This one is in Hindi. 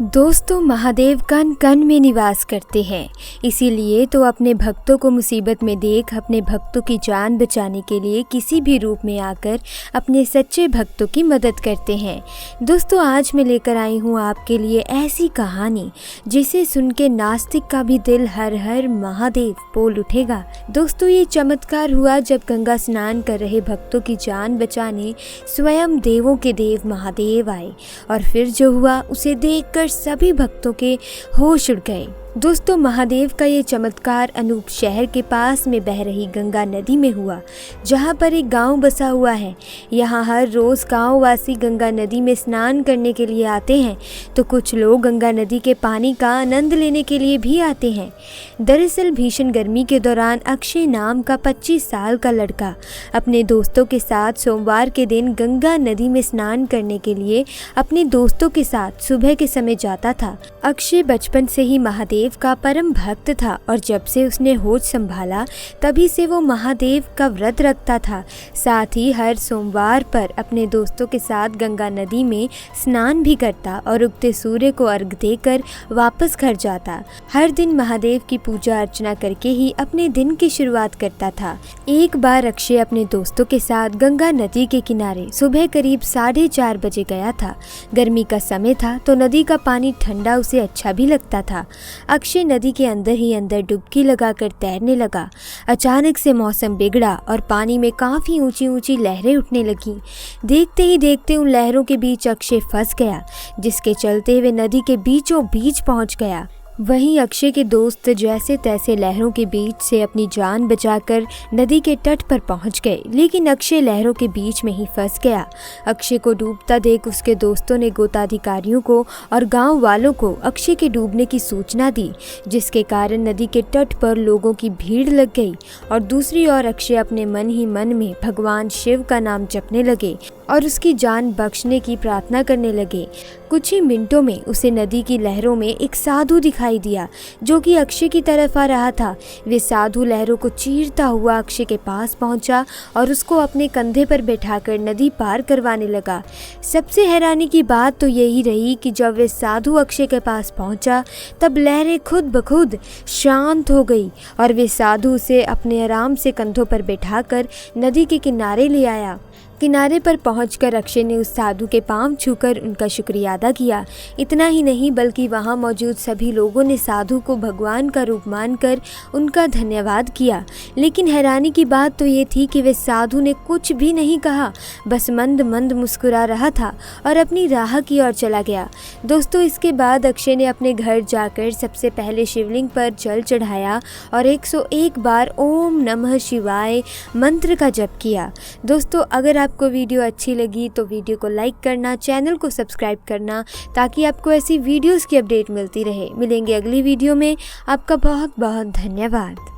दोस्तों, महादेव कण कण में निवास करते हैं, इसीलिए तो अपने भक्तों को मुसीबत में देख अपने भक्तों की जान बचाने के लिए किसी भी रूप में आकर अपने सच्चे भक्तों की मदद करते हैं। दोस्तों, आज मैं लेकर आई हूँ आपके लिए ऐसी कहानी जिसे सुन के नास्तिक का भी दिल हर हर महादेव बोल उठेगा। दोस्तों, ये चमत्कार हुआ जब गंगा स्नान कर रहे भक्तों की जान बचाने स्वयं देवों के देव महादेव आए, और फिर जो हुआ उसे देखकर सभी भक्तों के होश उड़ गए। दोस्तों, महादेव का ये चमत्कार अनूप शहर के पास में बह रही गंगा नदी में हुआ, जहाँ पर एक गांव बसा हुआ है। यहाँ हर रोज़ गांववासी गंगा नदी में स्नान करने के लिए आते हैं, तो कुछ लोग गंगा नदी के पानी का आनंद लेने के लिए भी आते हैं। दरअसल भीषण गर्मी के दौरान अक्षय नाम का 25 साल का लड़का अपने दोस्तों के साथ सोमवार के दिन गंगा नदी में स्नान करने के लिए अपने दोस्तों के साथ सुबह के समय जाता था। अक्षय बचपन से ही महादेव का परम भक्त था, और जब से उसने होश संभाला तभी से वो महादेव का व्रत रखता था। साथ ही हर सोमवार पर अपने दोस्तों के साथ गंगा नदी में स्नान भी करता और उगते सूर्य को अर्घ देकर वापस घर जाता। हर दिन महादेव की पूजा अर्चना करके ही अपने दिन की शुरुआत करता था। एक बार अक्षय अपने दोस्तों के साथ गंगा नदी के किनारे सुबह करीब 4:30 बजे गया था। गर्मी का समय था तो नदी का पानी ठंडा उसे अच्छा भी लगता था। अक्षय नदी के अंदर ही अंदर डुबकी लगाकर तैरने लगा। अचानक से मौसम बिगड़ा और पानी में काफ़ी ऊंची ऊंची लहरें उठने लगीं। देखते ही देखते उन लहरों के बीच अक्षय फंस गया, जिसके चलते वे नदी के बीचों बीच पहुंच गया। वहीं अक्षय के दोस्त जैसे तैसे लहरों के बीच से अपनी जान बचाकर नदी के तट पर पहुंच गए, लेकिन अक्षय लहरों के बीच में ही फंस गया। अक्षय को डूबता देख उसके दोस्तों ने गोताधिकारियों को और गांव वालों को अक्षय के डूबने की सूचना दी, जिसके कारण नदी के तट पर लोगों की भीड़ लग गई। और दूसरी ओर अक्षय अपने मन ही मन में भगवान शिव का नाम जपने लगे और उसकी जान बख्शने की प्रार्थना करने लगे। कुछ ही मिनटों में उसे नदी की लहरों में एक साधु दिखाई दिया, जो कि अक्षय की तरफ आ रहा था। वे साधु लहरों को चीरता हुआ अक्षय के पास पहुंचा और उसको अपने कंधे पर बैठाकर नदी पार करवाने लगा। सबसे हैरानी की बात तो यही रही कि जब वे साधु अक्षय के पास पहुंचा, तब लहरें खुद ब खुद शांत हो गई और वे साधु उसे अपने आराम से कंधों पर बैठाकर नदी के किनारे ले आया। किनारे पर पहुंचकर अक्षय ने उस साधु के पांव छूकर उनका शुक्रिया अदा किया। इतना ही नहीं बल्कि वहां मौजूद सभी लोगों ने साधु को भगवान का रूप मानकर उनका धन्यवाद किया। लेकिन हैरानी की बात तो ये थी कि वे साधु ने कुछ भी नहीं कहा, बस मंद मंद मुस्कुरा रहा था और अपनी राह की ओर चला गया। दोस्तों, इसके बाद अक्षय ने अपने घर जाकर सबसे पहले शिवलिंग पर जल चढ़ाया और 101 बार ओम नमः शिवाय मंत्र का जप किया। दोस्तों, अगर आपको वीडियो अच्छी लगी तो वीडियो को लाइक करना, चैनल को सब्सक्राइब करना, ताकि आपको ऐसी वीडियोस की अपडेट मिलती रहे। मिलेंगे अगली वीडियो में। आपका बहुत बहुत धन्यवाद।